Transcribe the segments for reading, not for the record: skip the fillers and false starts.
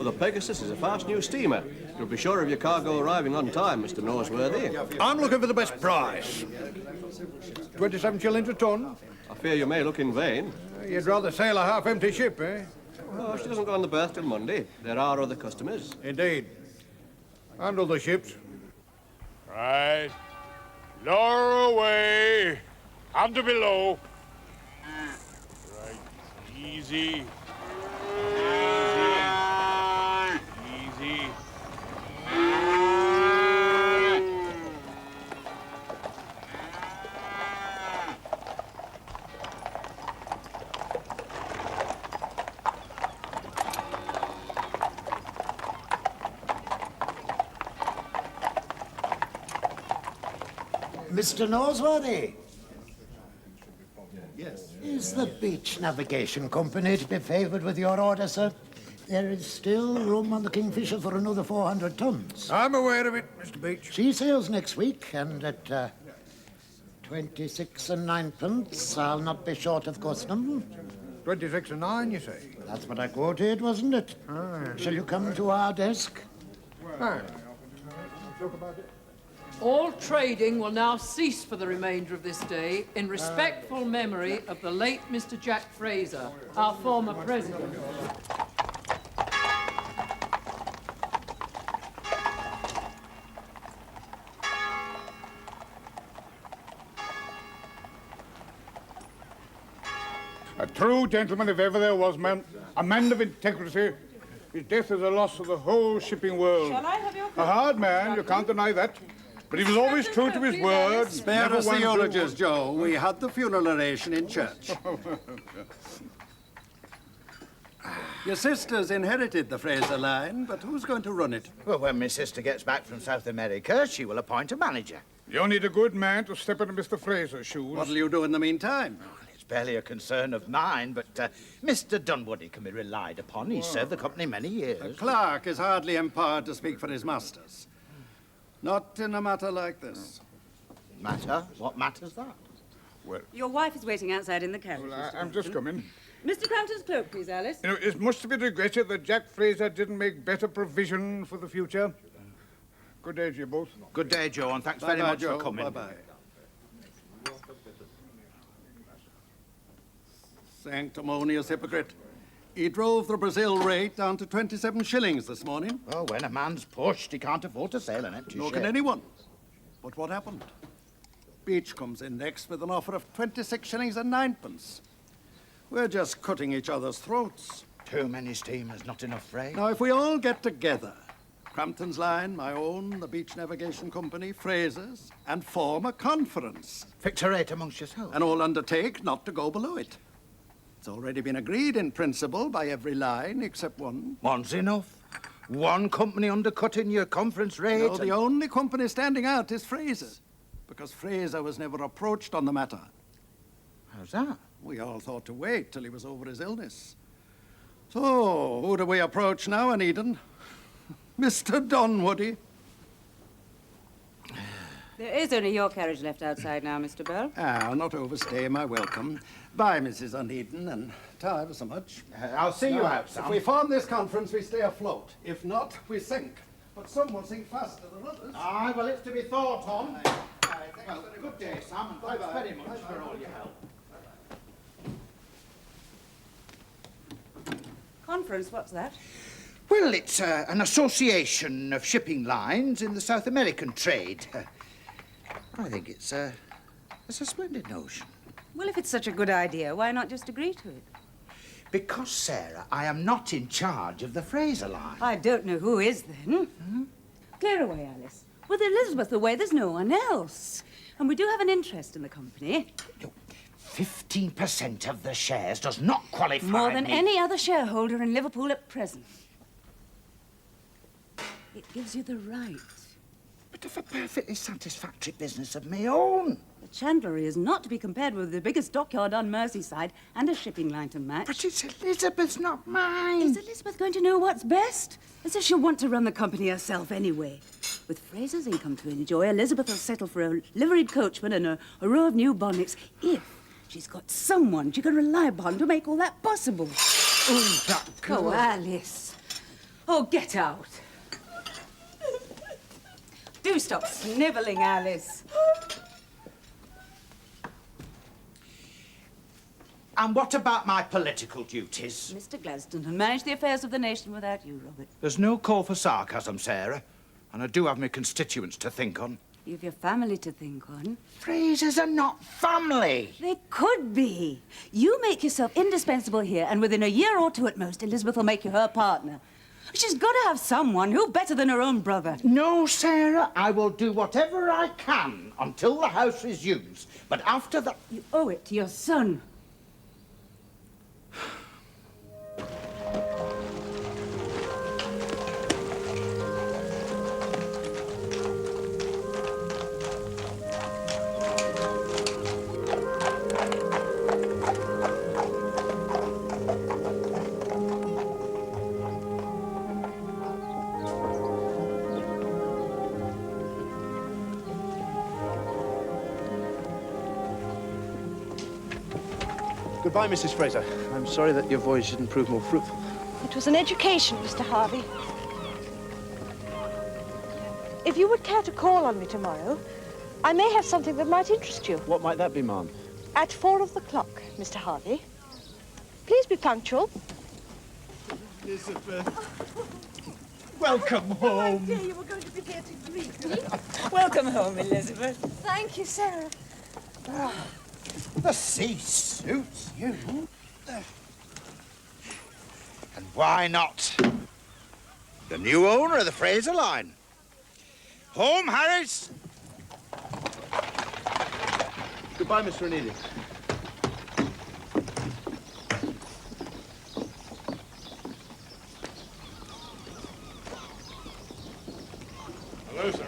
Well, the Pegasus is a fast new steamer. You'll be sure of your cargo arriving on time, Mr. Noseworthy. I'm looking for the best price. 27 shillings a ton. I fear you may look in vain. You'd rather sail a half-empty ship, eh? Oh, she doesn't go on the berth till Monday. There are other customers. Indeed. And other ships. Right. Lower away. Under below. Right. Easy. Easy. Mr. Noseworthy, Yes. is the Beach Navigation Company to be favoured with your order, sir? There is still room on the Kingfisher for another 400 tons. I'm aware of it, Mr. Beach. She sails next week, and at 26 and ninepence, I'll not be short of custom. 26 and 9, you say? That's what I quoted, wasn't it? Shall you come to our desk? Aye. All trading will now cease for the remainder of this day in respectful memory of the late Mr. Jack Fraser, our former president. A true gentleman, if ever there was, man. A man of integrity. His death is a loss of the whole shipping world. Shall I have your A hard man, you can't deny that. But he was always true to his word. Spare never us one the to- eulogies, Joe. We had the funeral oration in church. Your sister's inherited the Fraser line, but who's going to run it? Well, when my sister gets back from South America, she will appoint a manager. You need a good man to step into Mr. Fraser's shoes. What'll you do in the meantime? It's barely a concern of mine, but Mr. Dunwoody can be relied upon. He's served the company many A years. clerk is hardly empowered to speak for his masters. Not in a matter like this. Matter? What matters that? Your wife is waiting outside in the carriage. Well, Mr. I'm just Crampton. coming. Mr. Crampton's cloak, please, Alice. You know, it's much to be regretted that Jack Fraser didn't make better provision for the future. Good day to you both. Good day, Joe, and thanks very Bye-bye, much Joe. for coming. Bye-bye. Sanctimonious hypocrite. He drove the Brazil rate down to 27 shillings this morning. Oh, when a man's pushed, he can't afford to sail an empty Nor ship. can anyone. But what happened? Beach comes in next with an offer of 26 shillings and ninepence. We're just cutting each other's throats. Too many steamers, not enough freight. Now, if we all get together, Crampton's line, my own, the Beach Navigation Company, Fraser's, and form a conference, Victorate amongst yourselves. and all undertake not to go below it. It's already been agreed in principle by every line except one. One's enough. One company undercutting your conference rate. No, the only company standing out is Fraser's, because Fraser was never approached on the matter. How's that? We all thought to wait till he was over his illness. So, who do we approach now, Onedin? Mr. Dunwoody. There is only your carriage left outside now, Mr. Bell. I'll not overstay my welcome. Bye, Mrs. Onedin, and ta ever so much. I'll see you Now, out, Sam. If we form this conference, we stay afloat. If not, we sink. But some will sink faster than others. Aye, well, it's to be thought on. Well, good day, Sam, and thanks very much for all your help. Conference, what's that? Well, it's an association of shipping lines in the South American trade. I think it's a splendid notion. Well, if it's such a good idea, why not just agree to it? Because, Sarah, I am not in charge of the Fraser line. I don't know who is, then. Clear away, Alice. With Elizabeth away, there's no one else. And we do have an interest in the company. 15% of the shares does not qualify More than me. any other shareholder in Liverpool at present. It gives you the right. But of a perfectly satisfactory business of my own. The chandlery is not to be compared with the biggest dockyard on Merseyside and a shipping line to match. But it's Elizabeth's, not mine. Is Elizabeth going to know what's best? As if she'll want to run the company herself anyway. With Fraser's income to enjoy, Elizabeth will settle for a liveried coachman and a row of new bonnets if she's got someone she can rely upon to make all that possible. Oh, that girl. Oh, Alice. Oh, get out. Do stop snivelling, Alice. And what about my political duties? Mr. Gladstone can manage the affairs of the nation without you, Robert. There's no call for sarcasm, Sarah. And I do have my constituents to think on. You've your family to think on. Frasers are not family. They could be. You make yourself indispensable here, and within a year or two at most, Elizabeth will make you her partner. She's got to have someone. Who better than her own brother? No, Sarah, I will do whatever I can until the house is used. But after that... You owe it to your son. Goodbye, Mrs. Fraser. I'm sorry that your voyage didn't prove more fruitful. It was an education, Mr. Harvey. If you would care to call on me tomorrow, I may have something that might interest you. What might that be, ma'am? At 4 o'clock, Mr. Harvey. Please be punctual. Elizabeth. Welcome home. Oh, dear, you were going to be here to greet me. Welcome home, Elizabeth. Thank you, Sarah. The sea suits you. And why not the new owner of the Fraser line? Home, Harris? Goodbye, Mr. Onedin. Hello, sir.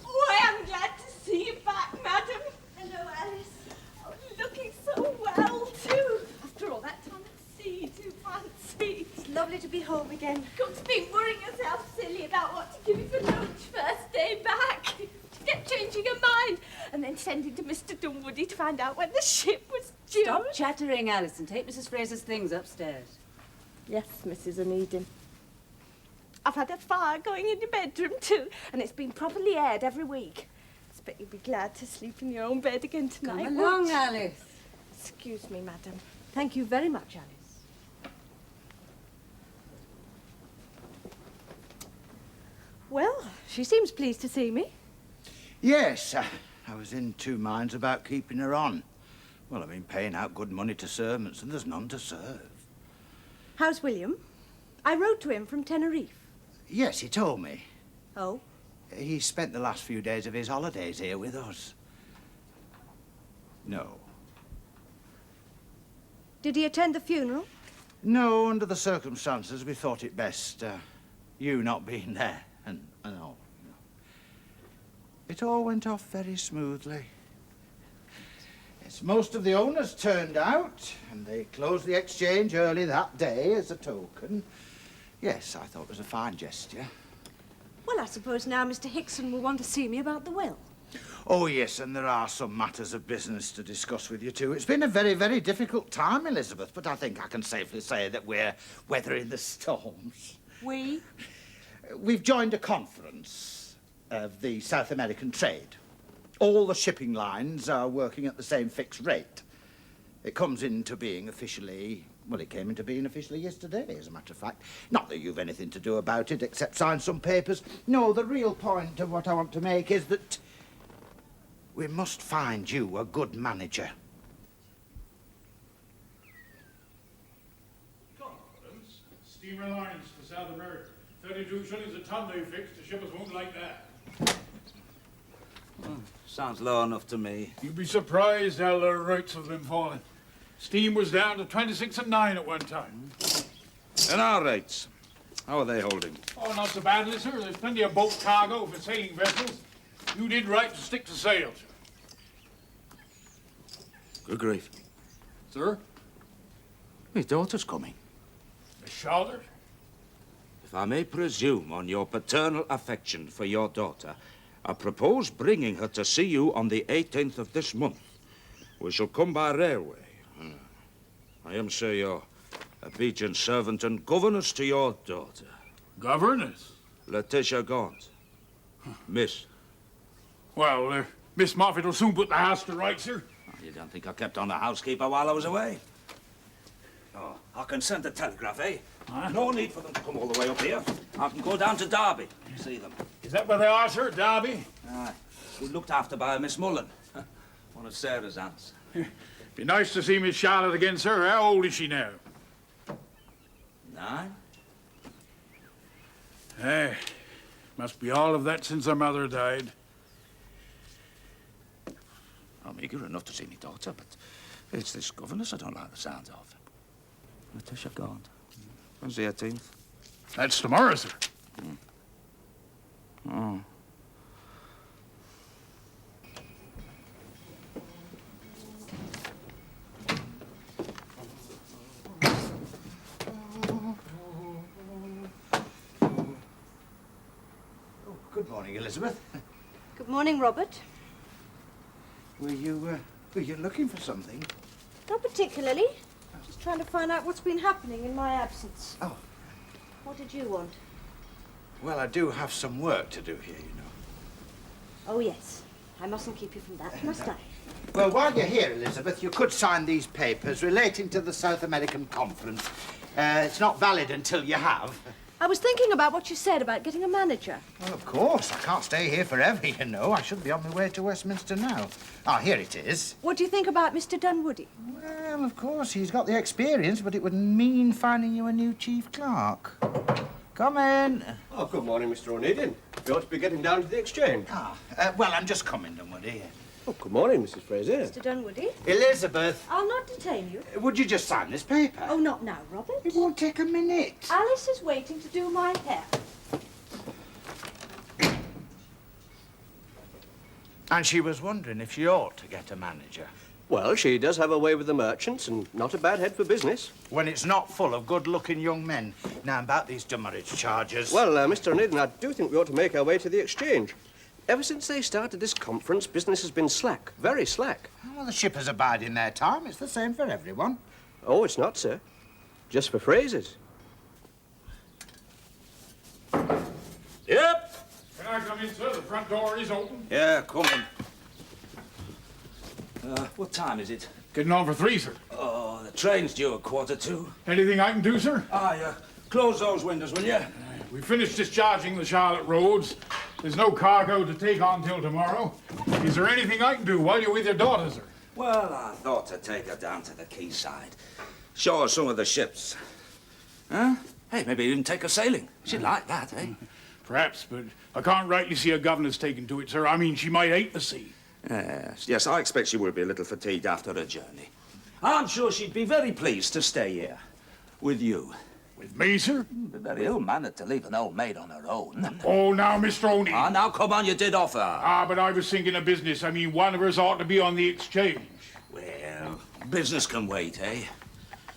Oh, I am glad to see you back, madam. Hello, Alice. Oh, looking so well, too. After all that time at sea, too fancy. It's lovely to be home again. Cook's been worrying herself silly about what to give you for lunch first day back. She kept changing her mind and then sending to Mr. Dunwoody to find out when the ship was due. Stop chattering, Alice, and take Mrs. Fraser's things upstairs. Yes, Mrs. Onedin. I've had a fire going in your bedroom too, and it's been properly aired every week. I expect you'll be glad to sleep in your own bed again tonight. Come along, Alice. Excuse me, madam. Thank you very much, Alice. Well, she seems pleased to see me. Yes, I was in two minds about keeping her on. Well, I've been paying out good money to servants, and there's none to serve. How's William? I wrote to him from Tenerife. Yes, he told me. Oh? He spent the last few days of his holidays here with us. No. Did he attend the funeral? No, under the circumstances, we thought it best, you not being there, and all. It all went off very smoothly. Yes, most of the owners turned out, and they closed the exchange early that day as a token. Yes, I thought it was a fine gesture. Well, I suppose now Mr. Hickson will want to see me about the will. Oh, yes, and there are some matters of business to discuss with you, too. It's been a very, very difficult time, Elizabeth, but I think I can safely say that we're weathering the storms. We? We've joined a conference of the South American trade. All the shipping lines are working at the same fixed rate. It comes into being officially... Well, it came into being officially yesterday, as a matter of fact. Not that you've anything to do about it, except sign some papers. No, the real point of what I want to make is that we must find you a good manager. Conference? Steamer lines to South America. 32 shillings a ton they fixed. The shippers won't like that. Sounds low enough to me. You'd be surprised how the rates have been falling. Steam was down to 26 and 9 at one time. And our rates? How are they holding? Oh, not so badly, sir. There's plenty of boat cargo for sailing vessels. You did right to stick to sails. Good grief. Sir? My daughter's coming. Miss Charlotte? If I may presume on your paternal affection for your daughter, I propose bringing her to see you on the 18th of this month. We shall come by railway. I am, sir, your obedient servant and governess to your daughter. Governess? Letitia Gaunt. Miss. Well, Miss Moffat will soon put the house to rights, sir. Oh, you don't think I kept on a housekeeper while I was away? Oh, I can send a telegraph, eh? Huh? No need for them to come all the way up here. I can go down to Derby and see them. Is that where they are, sir, Derby? Aye. We're looked after by Miss Mullen, one of Sarah's aunts. Be nice to see Miss Charlotte again, sir. How old is she now? 9? Hey, must be all of that since her mother died. I'm eager enough to see my daughter, but it's this governess I don't like the sound of. Letitia Gaunt. When's the 18th? That's tomorrow, sir. Oh. Good morning, Elizabeth. Good morning, Robert. Were you looking for something? Not particularly. Just trying to find out what's been happening in my absence. Oh. What did you want? Well, I do have some work to do here, you know. Oh, yes. I mustn't keep you from that, must I? Well, while you're here, Elizabeth, you could sign these papers relating to the South American Conference. It's not valid until you have. I was thinking about what you said about getting a manager. Well, of course. I can't stay here forever, you know. I should be on my way to Westminster now. Ah, here it is. What do you think about Mr. Dunwoody? Well, of course, he's got the experience, but it would mean finding you a new chief clerk. Come in. Oh, good morning, Mr. Onedin. You ought to be getting down to the exchange. Well, I'm just coming, Dunwoody. Oh, good morning, Mrs. Fraser. Mr. Dunwoody? Elizabeth. I'll not detain you. Would you just sign this paper? Oh, not now, Robert. It won't take a minute. Alice is waiting to do my hair. And she was wondering if she ought to get a manager. Well, she does have a way with the merchants and not a bad head for business. When it's not full of good-looking young men. Now, about these demurrage charges. Well, Mr. Onedin, I do think we ought to make our way to the exchange. Ever since they started this conference, business has been slack, very slack. Well, the shippers are biding their time. It's the same for everyone. Oh, it's not, sir. Just for Frasers. Yep. Can I come in, sir? The front door is open. Yeah, come in. What time is it? Getting on for 3, sir. Oh, the train's due at 1:45. Anything I can do, sir? Close those windows, will you? We finished discharging the Charlotte roads. There's no cargo to take on till tomorrow. Is there anything I can do while you're with your daughter, sir? Well, I thought to take her down to the quayside. Show her some of the ships. Huh? Hey, maybe even take her sailing. She'd like that, eh? Perhaps, but I can't rightly see a governess taking to it, sir. I mean, she might hate the sea. Yes, I expect she will be a little fatigued after her journey. I'm sure she'd be very pleased to stay here. With you. With me, sir? Be very ill-mannered to leave an old maid on her own. Oh, now, Mr. Onedin. Now, come on, you did offer. But I was thinking of business. I mean, one of us ought to be on the exchange. Well, business can wait, eh?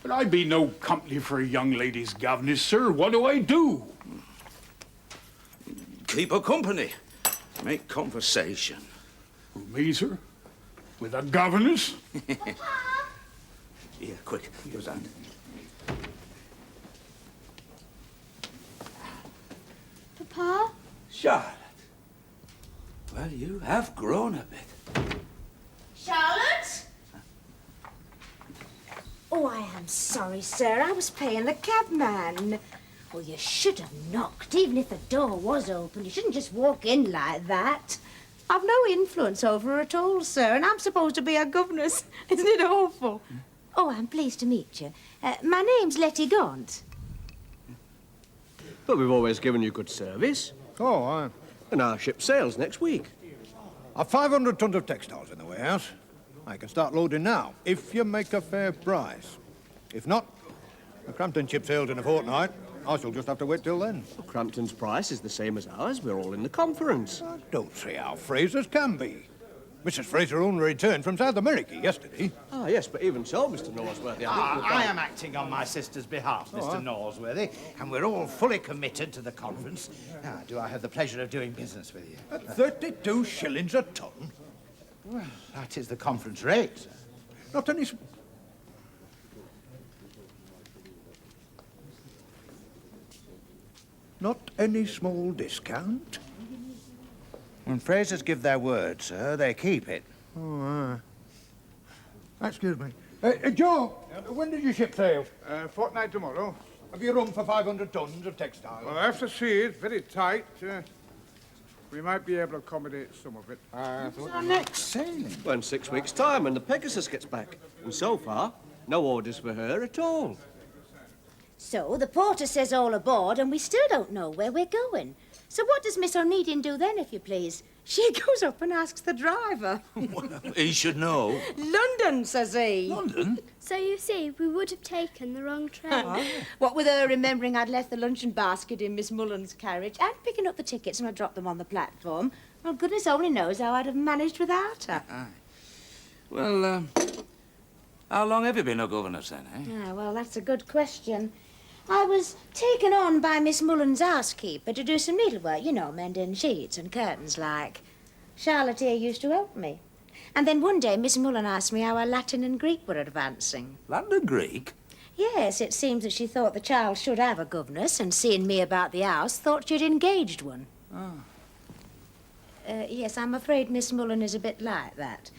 But I'd be no company for a young lady's governess, sir. What do I do? Keep her company. Make conversation. With me, sir? With a governess? Here, quick, give us that. Papa? Charlotte. Well, you have grown a bit. Charlotte? Oh, I am sorry, sir. I was paying the cabman. Oh, you should have knocked, even if the door was open. You shouldn't just walk in like that. I've no influence over her at all, sir, and I'm supposed to be her governess. Isn't it awful? Oh, I'm pleased to meet you. My name's Letty Gaunt. But we've always given you good service. Oh, And our ship sails next week. I've 500 tons of textiles in the warehouse. I can start loading now, if you make a fair price. If not, the Crampton ship sails in a fortnight. I shall just have to wait till then. Well, Crampton's price is the same as ours. We're all in the conference. I don't see how Fraser's can be. Mrs. Fraser only returned from South America yesterday. Ah, yes, but even so, Mr. Norsworthy, I am acting on my sister's behalf, Mr. Norsworthy, and we're all fully committed to the conference. Now, do I have the pleasure of doing business with you? At 32 shillings a ton. Well, that is the conference rate, sir. Not any... Not any small discount. When Frasers give their word, sir, they keep it. Oh, excuse me. Joe, when did your ship sail? Fortnight tomorrow. Have you room for 500 tons of textiles? Well, I have to see. It's very tight. We might be able to accommodate some of it. Our next sailing. Well, in 6 weeks' time, when the Pegasus gets back. And so far, no orders for her at all. So the porter says all aboard, and we still don't know where we're going. So what does Miss Onedin do then, if you please? She goes up and asks the driver. He should know. London, says he. London? So you see, we would have taken the wrong train. What with her remembering I'd left the luncheon basket in Miss Mullen's carriage and picking up the tickets when I dropped them on the platform, well, goodness only knows how I'd have managed without her. Well, how long have you been a governess then, eh? Ah, well, that's a good question. I was taken on by Miss Mullen's housekeeper to do some needlework, you know, mending sheets and curtains like. Charlotte here used to help me. And then one day Miss Mullen asked me how our Latin and Greek were advancing. Latin and Greek? Yes, it seems that she thought the child should have a governess, and seeing me about the house, thought she'd engaged one. Yes, I'm afraid Miss Mullen is a bit like that.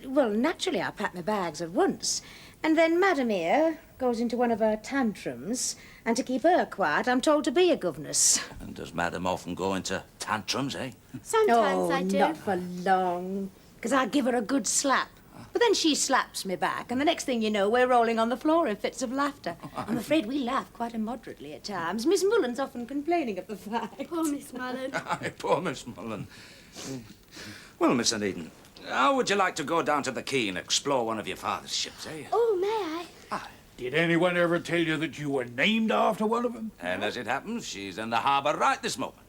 Well, naturally, I packed my bags at once. And then Madam here goes into one of her tantrums, and to keep her quiet, I'm told to be a governess. And does Madam often go into tantrums, eh? Sometimes I do. Not for long, because I give her a good slap. But then she slaps me back, and the next thing you know, we're rolling on the floor in fits of laughter. I'm afraid we laugh quite immoderately at times. Miss Mullen's often complaining of the fact. Poor Miss Mullen. Aye, poor Miss Mullen. Well, Miss Onedin, how would you like to go down to the quay and explore one of your father's ships, eh? Oh, may I? Aye. Did anyone ever tell you that you were named after one of them? And as it happens, she's in the harbour right this moment.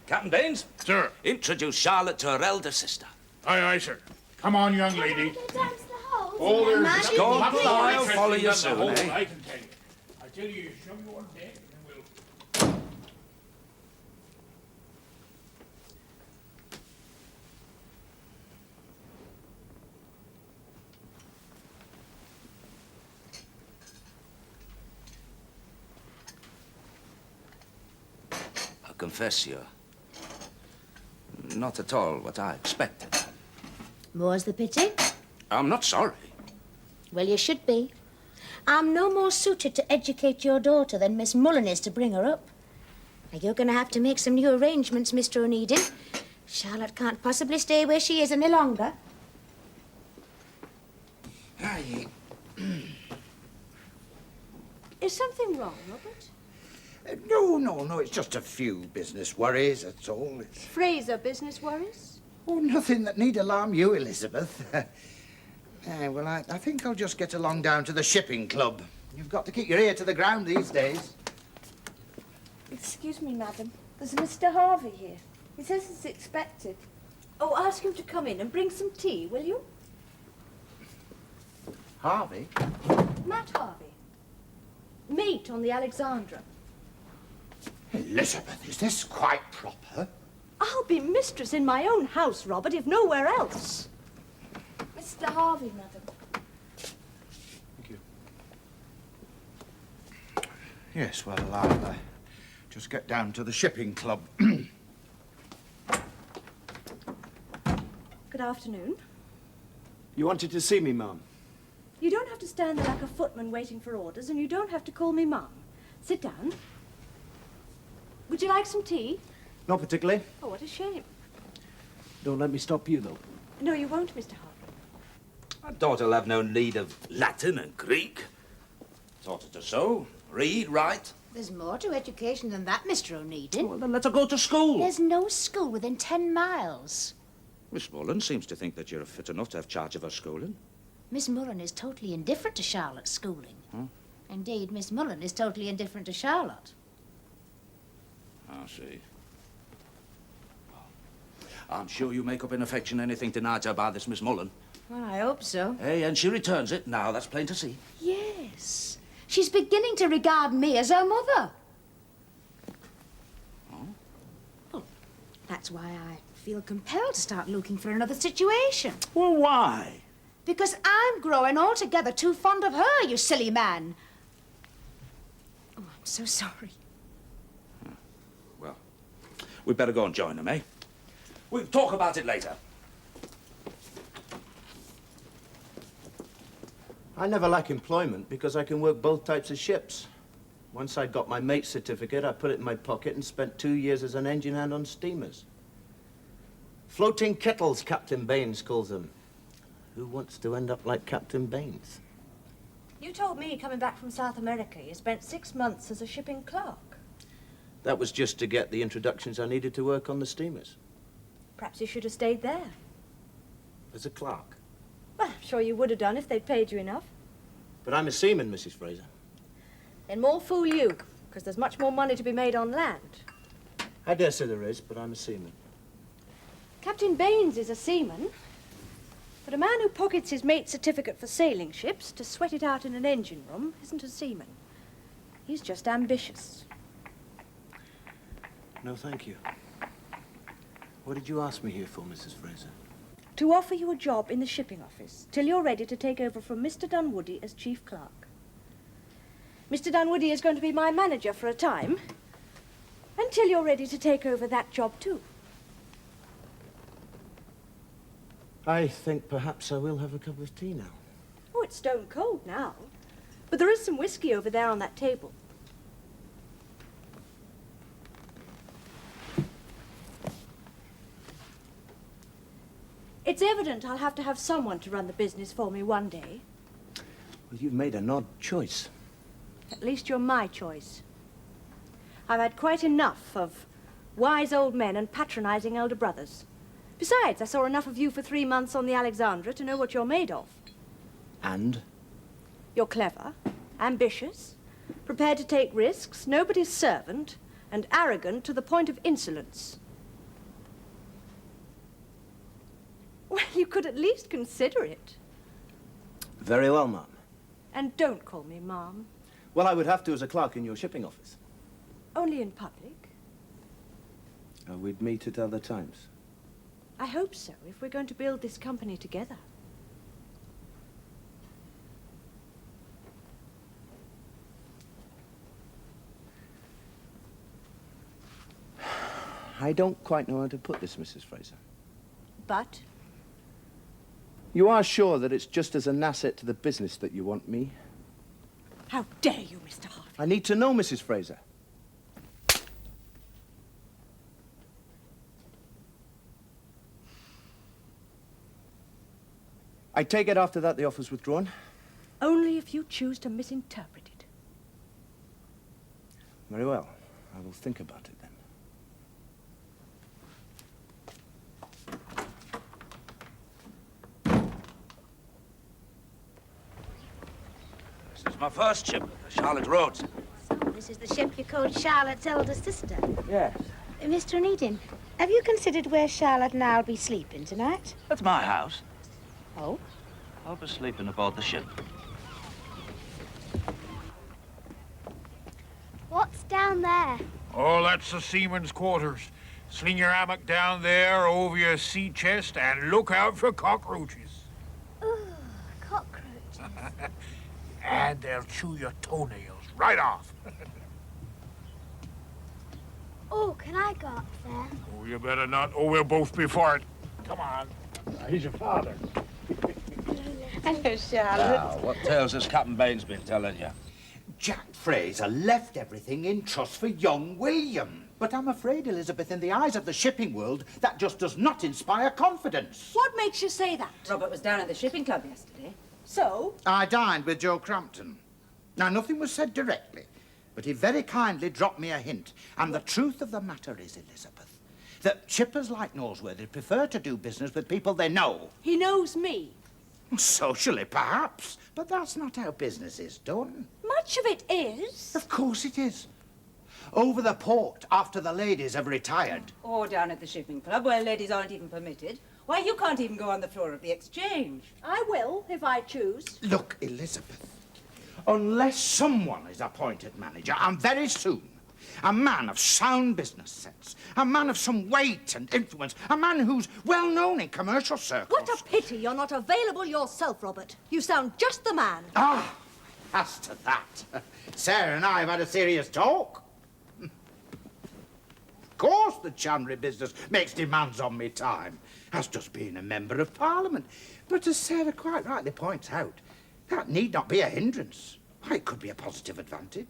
Captain Baines? Sir. Introduce Charlotte to her elder sister. Aye, aye, sir. Come on, young lady. Get down to the hold. Oh, there's Go on, lots of I'll interesting follow you down the soon, hold, eh? I can tell you. I tell you show you on deck, and then we'll... I confess you're not at all what I expected. More's the pity. I'm not sorry. Well, you should be. I'm no more suited to educate your daughter than Miss Mullen is to bring her up. Now, you're going to have to make some new arrangements, Mr. Onedin. Charlotte can't possibly stay where she is any longer. Aye. Is something wrong, Robert? No, it's just a few business worries, that's all. It's... Fraser business worries? Oh, nothing that need alarm you, Elizabeth. Well, I think I'll just get along down to the shipping club. You've got to keep your ear to the ground these days. Excuse me, madam. There's Mr. Harvey here. He says it's expected. Oh, ask him to come in and bring some tea, will you? Harvey? Matt Harvey. Mate on the Alexandra. Elizabeth, is this quite proper? I'll be mistress in my own house, Robert, if nowhere else. Mr. Harvey, madam. Thank you. Yes, well, I'll just get down to the shipping club. Good afternoon. You wanted to see me, Mum? You don't have to stand there like a footman waiting for orders, and you don't have to call me Mum. Sit down. Would you like some tea? Not particularly. Oh, what a shame. Don't let me stop you, though. No, you won't, Mr. Harvey. My daughter'll have no need of Latin and Greek. Taught her to sew, read, write. There's more to education than that, Mr. Onedin. Well, then let her go to school. There's no school within 10 miles. Miss Mullen seems to think that you're fit enough to have charge of her schooling. Miss Mullen is totally indifferent to Charlotte's schooling. Indeed, Miss Mullen is totally indifferent to Charlotte. I see. I'm sure you make up in affection anything denied her by this Miss Mullen. Well, I hope so. Hey, and she returns it. Now, that's plain to see. Yes. She's beginning to regard me as her mother. Oh? Well, that's why I feel compelled to start looking for another situation. Well, why? Because I'm growing altogether too fond of her, you silly man. Oh, I'm so sorry. We'd better go and join them, eh? We'll talk about it later. I never lack employment because I can work both types of ships. Once I'd got my mate's certificate, I put it in my pocket and spent 2 years as an engine hand on steamers. Floating kettles, Captain Baines calls them. Who wants to end up like Captain Baines? You told me coming back from South America you spent 6 months as a shipping clerk. That was just to get the introductions I needed to work on the steamers. Perhaps you should have stayed there. As a clerk. Well, I'm sure you would have done if they'd paid you enough. But I'm a seaman, Mrs. Fraser. Then more fool you, because there's much more money to be made on land. I dare say there is, but I'm a seaman. Captain Baines is a seaman, but a man who pockets his mate's certificate for sailing ships to sweat it out in an engine room isn't a seaman. He's just ambitious. No, thank you. What did you ask me here for, Mrs. Fraser? To offer you a job in the shipping office till you're ready to take over from Mr. Dunwoody as chief clerk. Mr. Dunwoody is going to be my manager for a time, until you're ready to take over that job too. I think perhaps I will have a cup of tea now. Oh, it's stone cold now, but there is some whiskey over there on that table. It's evident I'll have to have someone to run the business for me one day. Well, you've made an odd choice. At least you're my choice. I've had quite enough of wise old men and patronizing elder brothers. Besides, I saw enough of you for 3 months on the Alexandra to know what you're made of. And? You're clever, ambitious, prepared to take risks, nobody's servant, and arrogant to the point of insolence. Well, you could at least consider it. Very well, ma'am. And don't call me Ma'am. Well, I would have to as a clerk in your shipping office. Only in public. We'd meet at other times. I hope so, if we're going to build this company together. I don't quite know how to put this, Mrs. Fraser. But You are sure that it's just as an asset to the business that you want me? how dare you, Mr. Harvey? I need to know, Mrs. Fraser. I take it after that the offer's withdrawn? Only if you choose to misinterpret it. Very well. I will think about it then. This is my first ship, the Charlotte Rhodes. So this is the ship you called Charlotte's elder sister? Yes. Mr. Onedin, have you considered where Charlotte and I'll be sleeping tonight? That's my house. Oh? I'll be sleeping aboard the ship. What's down there? Oh, that's the seaman's quarters. Sling your hammock down there over your sea chest and look out for cockroaches. Ooh, cockroaches. And they'll chew your toenails right off. Oh, can I go up there? Oh, you better not, or we'll both be for it. Come on. He's your father. Hello, Charlotte. Now, what tales has Captain Baines been telling you? Jack Fraser left everything in trust for young William. But I'm afraid, Elizabeth, in the eyes of the shipping world, that just does not inspire confidence. What makes you say that? Robert was down at the shipping club yesterday. So? I dined with Joe Crampton. Now, nothing was said directly, but he very kindly dropped me a hint. And the truth of the matter is, Elizabeth, that shippers like Norsworthy prefer to do business with people they know. He knows me. Socially, perhaps, but that's not how business is done. Much of it is. Of course it is. Over the port, after the ladies have retired. Or down at the shipping club, where ladies aren't even permitted. Why, you can't even go on the floor of the exchange. I will, if I choose. Look, Elizabeth, unless someone is appointed manager, and very soon, a man of sound business sense, a man of some weight and influence, a man who's well known in commercial circles. What a pity you're not available yourself, Robert. You sound just the man. Ah, as to that, Sarah and I have had a serious talk. Of course the chandlery business makes demands on me time, as does being a member of Parliament. But as Sarah quite rightly points out, that need not be a hindrance. It could be a positive advantage.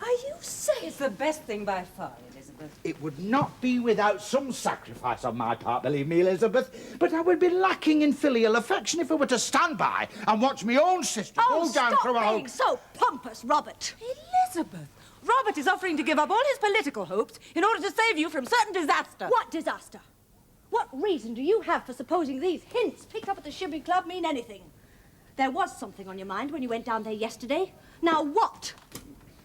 Are you saying? It's the best thing by far, Elizabeth. It would not be without some sacrifice on my part, believe me, Elizabeth. But I would be lacking in filial affection if I were to stand by and watch my own sister go down through a whole... being so pompous, Robert. Elizabeth, Robert is offering to give up all his political hopes in order to save you from certain disaster. What disaster? What reason do you have for supposing these hints picked up at the shipping club mean anything? There was something on your mind when you went down there yesterday. Now what?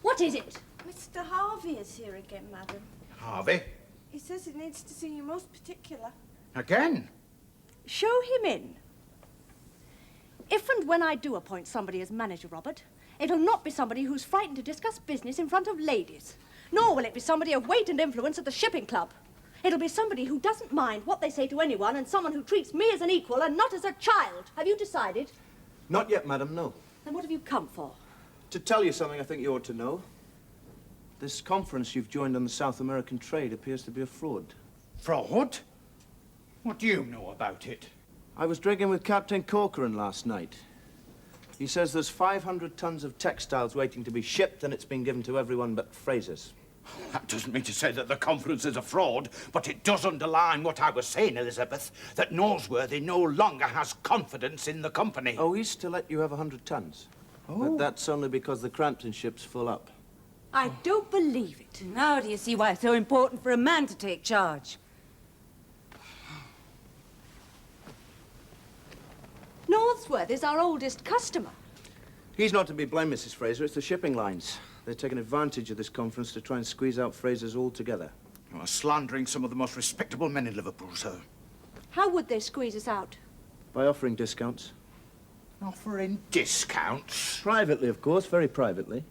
What is it? Mr. Harvey is here again, madam. Harvey? He says he needs to see you most particular. Again? Show him in. If and when I do appoint somebody as manager, Robert, it'll not be somebody who's frightened to discuss business in front of ladies. Nor will it be somebody of weight and influence at the shipping club. It'll be somebody who doesn't mind what they say to anyone and someone who treats me as an equal and not as a child. Have you decided? Not yet, madam, no. Then what have you come for? To tell you something I think you ought to know. This conference you've joined on the South American trade appears to be a fraud. Fraud? What do you know about it? I was drinking with Captain Corcoran last night. He says there's 500 tons of textiles waiting to be shipped and it's been given to everyone but Fraser's. That doesn't mean to say that the conference is a fraud, but it does underline what I was saying, Elizabeth, that Norsworthy no longer has confidence in the company. Oh, he's to let you have 100 tons. Oh. But that's only because the Crampton ship's full up. I don't believe it. Now do you see why it's so important for a man to take charge? Northworthy's our oldest customer. He's not to be blamed, Mrs. Fraser. It's the shipping lines. They're taking advantage of this conference to try and squeeze out Fraser's altogether. You are slandering some of the most respectable men in Liverpool, sir. How would they squeeze us out? By offering discounts. Offering discounts? Privately, of course, very privately.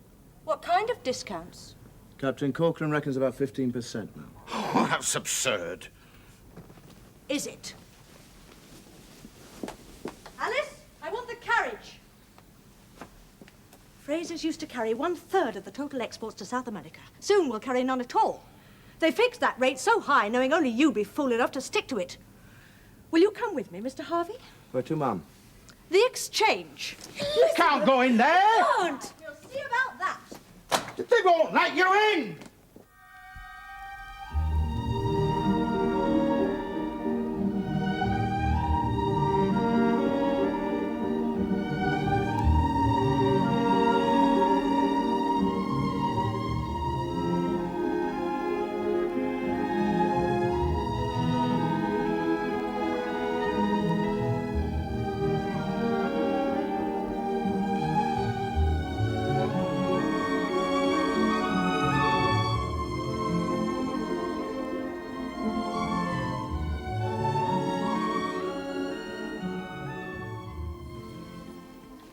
What kind of discounts? Captain Corcoran reckons about 15% now. Oh, that's absurd. Is it? Alice, I want the carriage. Fraser's used to carry 1/3 of the total exports to South America. Soon we'll carry none at all. They fixed that rate so high, knowing only you'd be fool enough to stick to it. Will you come with me, Mr. Harvey? Where to, ma'am? The exchange. You can't go in there. Can't. We'll see about that. They won't let you in.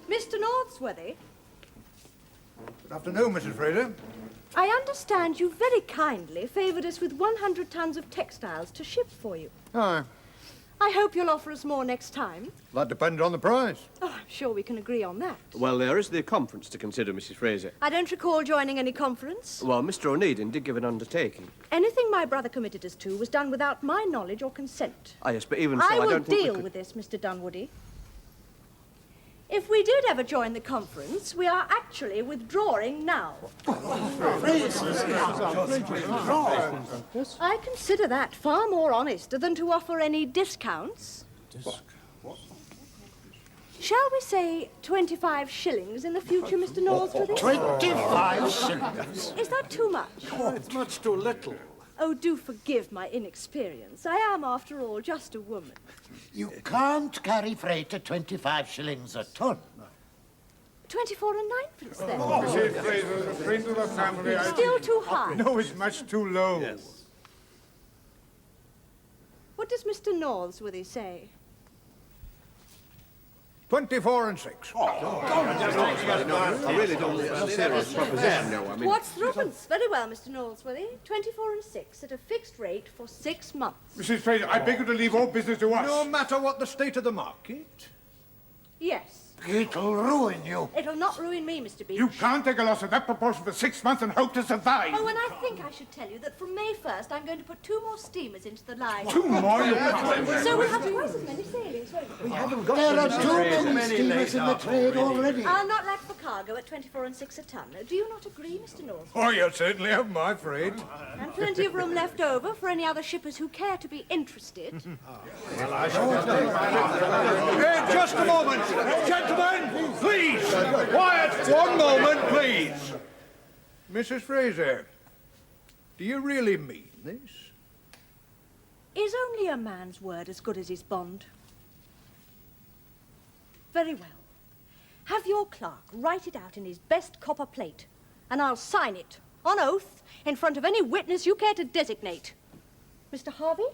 Mr. Northworthy, Good afternoon, Mrs. Fraser. I understand you very kindly favoured us with 100 tons of textiles to ship for you. Aye. I hope you'll offer us more next time. That depends on the price. Oh, I'm sure we can agree on that. Well, there is the conference to consider, Mrs. Fraser. I don't recall joining any conference. Well, Mr. Onedin did give an undertaking. Anything my brother committed us to was done without my knowledge or consent. Ah, yes, but even so, I will don't think we deal could... with this, Mr. Dunwoody. If we did ever join the conference, we are actually withdrawing now. I consider that far more honest than to offer any discounts. Shall we say 25 shillings in the future, Mr. Northworthy? 25 shillings? Is that too much? Oh, it's much too little. Oh, do forgive my inexperience. I am, after all, just a woman. You can't carry freight at 25 shillings a ton. 24 and 9pence, then. Mrs. Fraser, a friend of the family. Still too high. No, it's much too low. Yes. What does Mr. Northworthy say? 24 and 6. I really don't think it's a serious proposition, no. I mean... What's threepence? Very well, Mr. Northworthy. 24 and 6 at a fixed rate for 6 months. Mrs. Fraser, I beg you to leave all business to us. No matter what the state of the market. Yes. It'll ruin you. It'll not ruin me, Mr. Beach. You can't take a loss of that proportion for 6 months and hope to survive. Oh, and I think I should tell you that from May 1st, I'm going to put 2 more steamers into the line. 2 more? You can't. So we'll have twice as many sailings, won't we? There are too many steamers in the trade already. I'll not lack for cargo at 24 and 6 a ton. Do you not agree, Mr. North? Oh, you certainly have my freight. And plenty of room left over for any other shippers who care to be interested. Hey, just a moment. Gentlemen, please. Quiet. 1 moment, please. Mrs. Fraser, do you really mean this? Is only a man's word as good as his bond? Very well. Have your clerk write it out in his best copper plate, and I'll sign it, on oath, in front of any witness you care to designate. Mr. Harvey?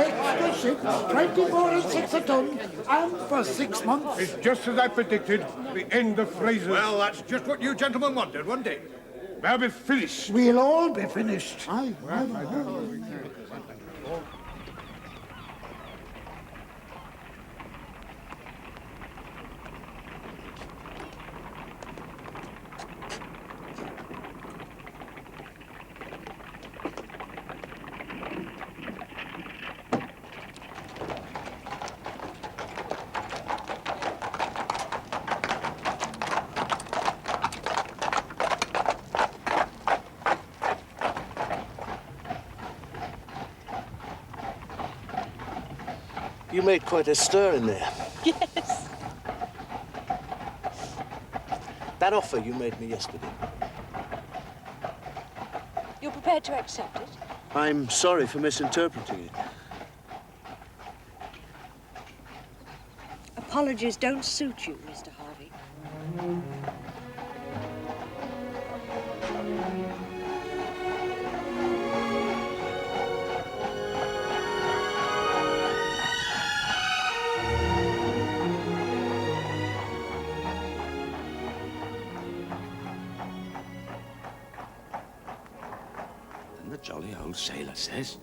Extra ship, 24 and 6 a ton, and for 6 months. It's just as I predicted, the end of Fraser. Well, that's just what you gentlemen wanted, wasn't it? They'll be finished. We'll all be finished. Aye. You made quite a stir in there. Yes. That offer you made me yesterday. You're prepared to accept it? I'm sorry for misinterpreting it. Apologies don't suit you, Mr. Harvey. And the jolly old sailor says,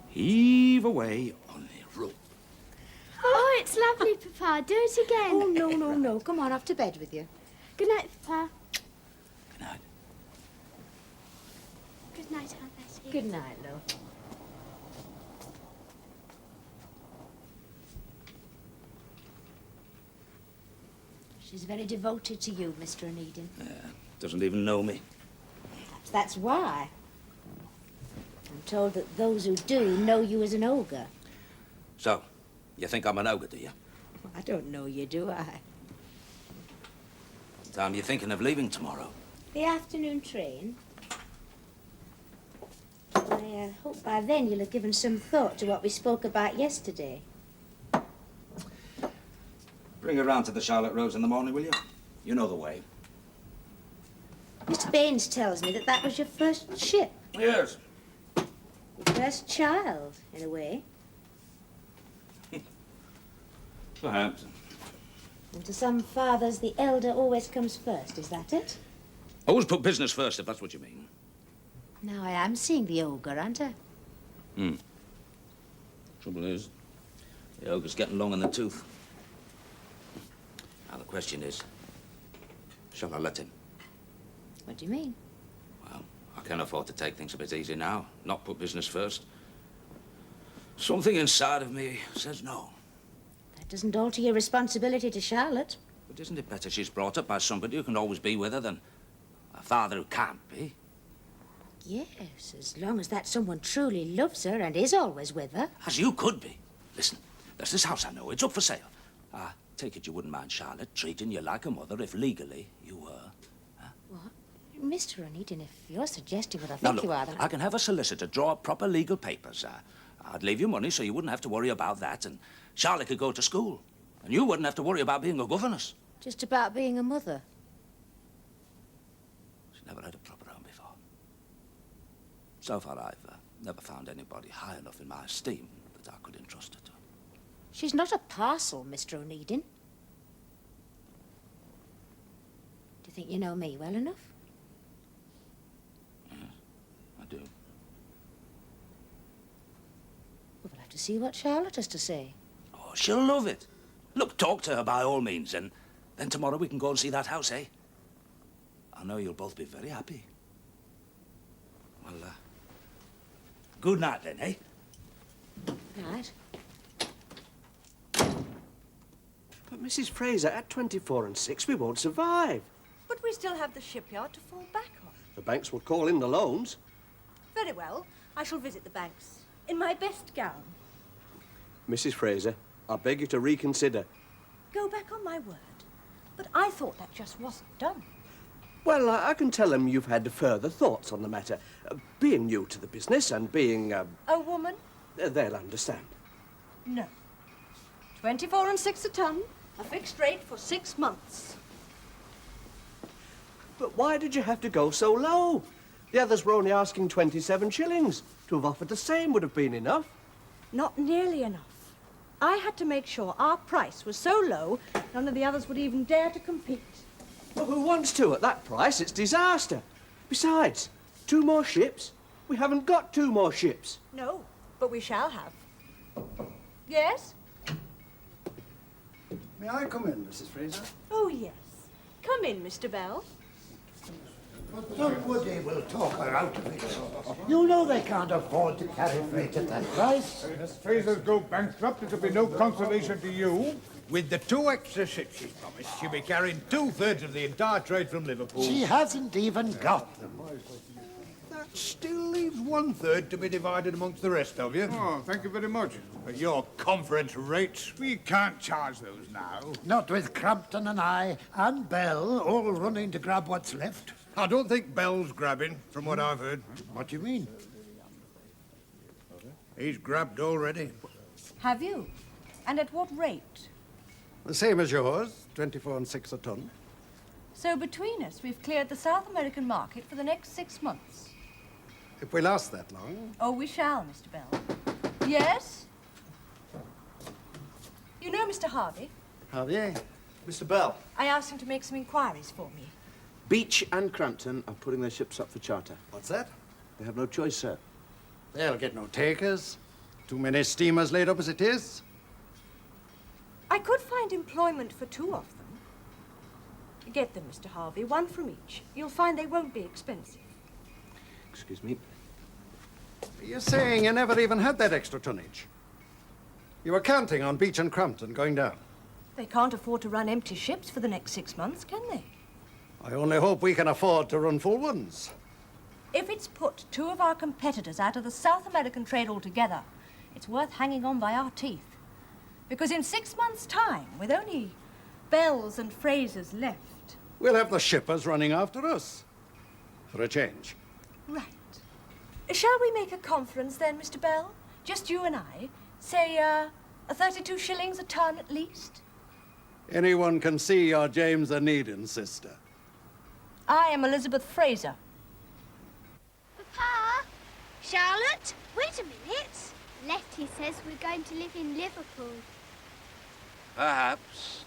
heave away on the rope. Oh, it's lovely, Papa. Do it again. Oh, no. Come on, off to bed with you. Good night, Papa. Good night. Good night, Aunt Bessie. Good night, love. She's very devoted to you, Mr. Onedin. Doesn't even know me. Perhaps that's why. I'm told that those who do know you as an ogre. So, you think I'm an ogre, do you? I don't know you, do I? What time are you thinking of leaving tomorrow? The afternoon train. I hope by then you'll have given some thought to what we spoke about yesterday. Bring her round to the Charlotte Rose in the morning, will you? You know the way. Mr. Baines tells me that that was your first ship. Yes. Your first child, in a way. Perhaps. And to some fathers, the elder always comes first, is that it? Always put business first, if that's what you mean. Now I am seeing the ogre, aren't I? Trouble is, the ogre's getting long in the tooth. Now, the question is, shall I let him? What do you mean? Well, I can't afford to take things a bit easy now, not put business first. Something inside of me says no. That doesn't alter your responsibility to Charlotte. But isn't it better she's brought up by somebody who can always be with her than a father who can't be? Yes, as long as that someone truly loves her and is always with her. As you could be. Listen, there's this house I know. It's up for sale. Take it you wouldn't mind Charlotte treating you like a mother if legally you were. Huh? What? Mr. Onedin, if you're suggesting what I Now, think look, you are, then I can have a solicitor draw up proper legal papers. I'd leave you money so you wouldn't have to worry about that, and Charlotte could go to school. And you wouldn't have to worry about being a governess. just about being a mother. She's never had a proper home before. So far, I've never found anybody high enough in my esteem that I could entrust her to. She's not a parcel, Mr. Onedin. Do you think you know me well enough? Yes, I do. see what Charlotte has to say. Oh, she'll love it. Look, talk to her by all means, and then tomorrow we can go and see that house, eh? I know you'll both be very happy. Well, good night then, eh? Right. But Mrs. Fraser, at 24 and 6, we won't survive. But we still have the shipyard to fall back on. The banks will call in the loans. Very well. I shall visit the banks in my best gown. Mrs. Fraser, I beg you to reconsider. Go back on my word. But I thought that just wasn't done. Well, I can tell them you've had further thoughts on the matter. Being new to the business and being, A woman? they'll understand. No. 24 and 6 a ton, a fixed rate for 6 months. But why did you have to go so low? The others were only asking 27 shillings. To have offered the same would have been enough. Not nearly enough. I had to make sure our price was so low, none of the others would even dare to compete. Well, who wants to at that price? It's disaster. Besides, 2 more ships? We haven't got 2 more ships. No, but we shall have. Yes? May I come in, Mrs. Fraser? Oh, yes. Come in, Mr. Bell. Somebody will talk her out of it. You know they can't afford to carry freight at that price. If Fraser's go bankrupt, it'll be no consolation to you. With the 2 extra ships she's promised, she'll be carrying 2/3 of the entire trade from Liverpool. She hasn't even got them. That still leaves 1/3 to be divided amongst the rest of you. Oh, thank you very much. At your conference rates. We can't charge those now. Not with Crampton and I and Bell all running to grab what's left. I don't think Bell's grabbing, from what I've heard. What do you mean? He's grabbed already. Have you? And at what rate? The same as yours, 24 and 6 a ton. So between us, we've cleared the South American market for the next 6 months. If we last that long. Oh, we shall, Mr. Bell. Yes? You know Mr. Harvey? Javier. Mr. Bell. I asked him to make some inquiries for me. Beach and Crampton are putting their ships up for charter. What's that? They have no choice, sir. They'll get no takers. Too many steamers laid up as it is. I could find employment for 2 of them. Get them, Mr. Harvey, 1 from each. You'll find they won't be expensive. Excuse me. You're saying you never even had that extra tonnage? You were counting on Beach and Crampton going down. They can't afford to run empty ships for the next 6 months, can they? I only hope we can afford to run full ones. If it's put 2 of our competitors out of the South American trade altogether, it's worth hanging on by our teeth. Because in 6 months' time, with only Bells and Frasers left... We'll have the shippers running after us. For a change. Right. Shall we make a conference then, Mr. Bell? Just you and I? Say, 32 shillings a ton at least? Anyone can see you're James Onedin, sister. I am Elizabeth Fraser. Papa? Charlotte? Wait a minute. Letty says we're going to live in Liverpool. Perhaps.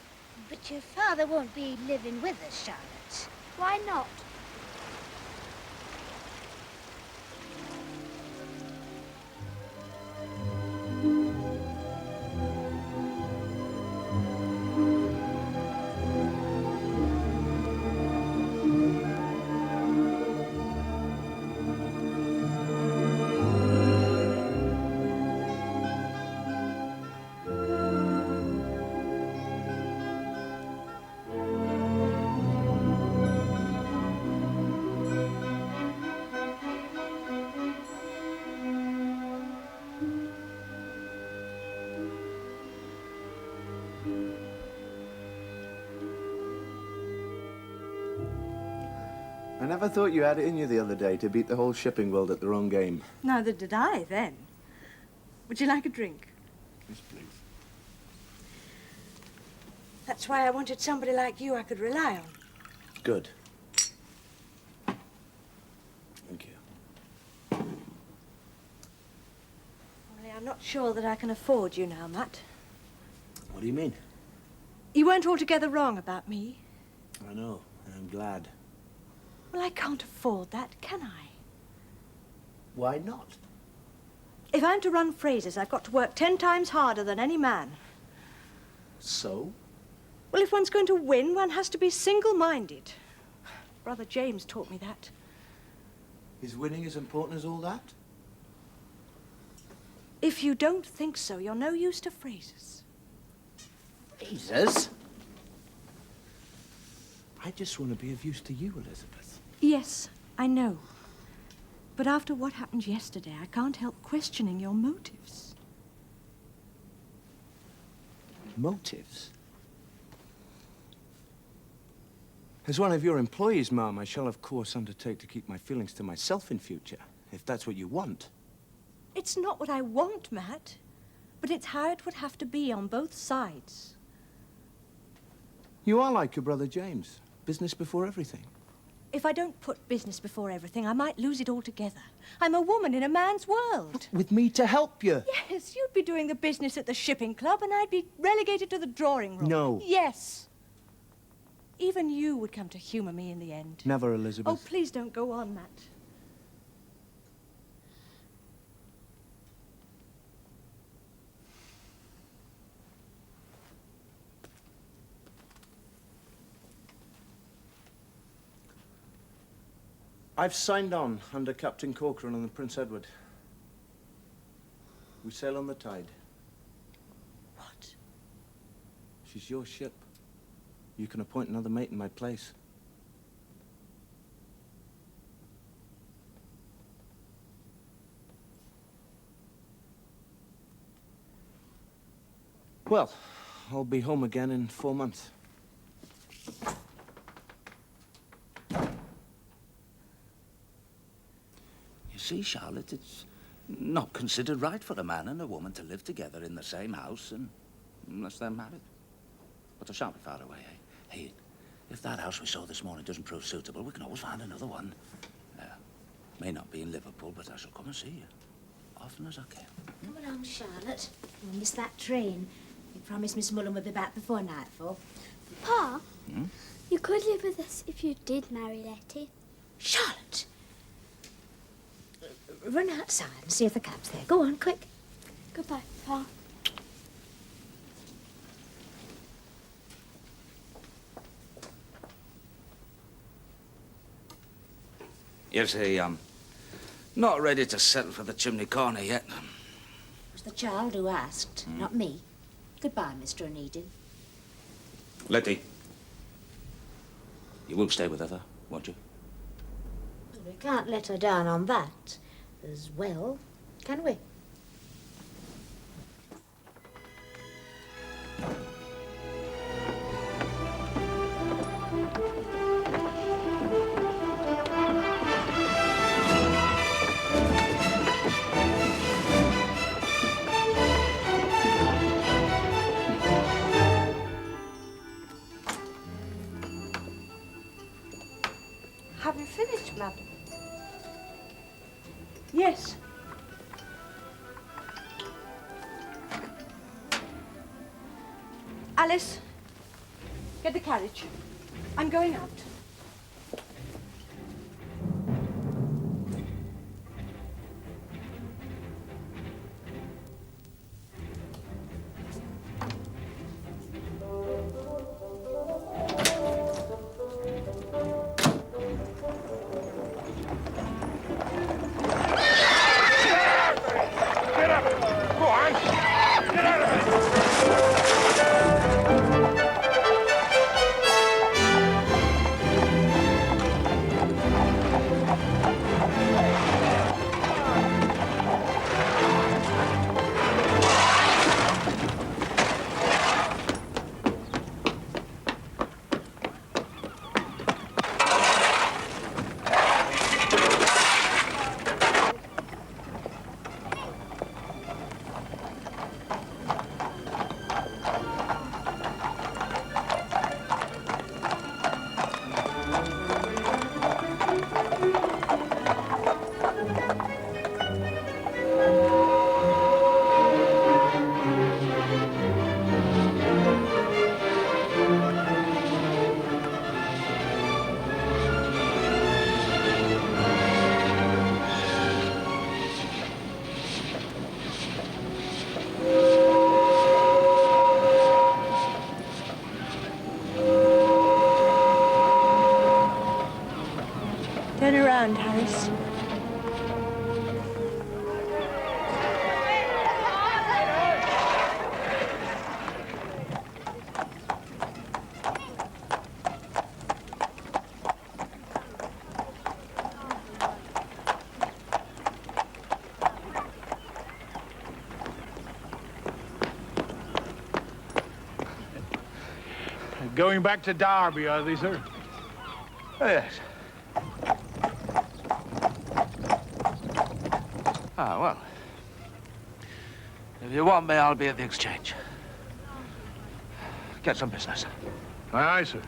But your father won't be living with us, Charlotte. Why not? I never thought you had it in you the other day to beat the whole shipping world at their own game. Neither did I then. Would you like a drink? Yes, please. That's why I wanted somebody like you I could rely on. Good. Thank you. Only I'm not sure that I can afford you now, Matt. What do you mean? You weren't altogether wrong about me. I know, and I'm glad. Well, I can't afford that, can I? Why not? If I'm to run Fraser's, I've got to work 10 times harder than any man. So? Well, if one's going to win, one has to be single-minded. Brother James taught me that. Is winning as important as all that? If you don't think so, you're no use to Fraser's. Fraser's? I just want to be of use to you, Elizabeth. Yes, I know. But after what happened yesterday, I can't help questioning your motives. Motives? As one of your employees, Ma'am, I shall of course undertake to keep my feelings to myself in future, if that's what you want. It's not what I want, Matt, but it's how it would have to be on both sides. You are like your brother James. Business before everything. If I don't put business before everything, I might lose it altogether. I'm a woman in a man's world. With me to help you? Yes, you'd be doing the business at the shipping club and I'd be relegated to the drawing room. No. Yes. Even you would come to humour me in the end. Never, Elizabeth. Oh, please don't go on, Matt. I've signed on under Captain Corcoran on the Prince Edward. We sail on the tide. What? She's your ship. You can appoint another mate in my place. Well, I'll be home again in 4 months. You see, Charlotte, it's not considered right for a man and a woman to live together in the same house unless they're married. But I shan't be far away, eh? Hey, if that house we saw this morning doesn't prove suitable, we can always find another one. May not be in Liverpool, but I shall come and see you. Often as I can. Come along, Charlotte. We'll miss that train. We promised Miss Mullen we'd be back before nightfall. Pa, you could live with us if you did marry Letty. Charlotte! Run outside and see if the cab's there. Go on, quick. Goodbye, Pa. You see, I'm not ready to settle for the chimney corner yet. It was the child who asked, not me. Goodbye, Mr. Onedin. Letty, you will stay with her, won't you? We can't let her down on that as well, can we? Have you finished, madam? Yes. Alice, get the carriage. I'm going out. Turn around, Harris. Going back to Derby, are they, sir? Oh, yes. Ah, well. If you want me, I'll be at the exchange. Get some business. Aye, aye, sir.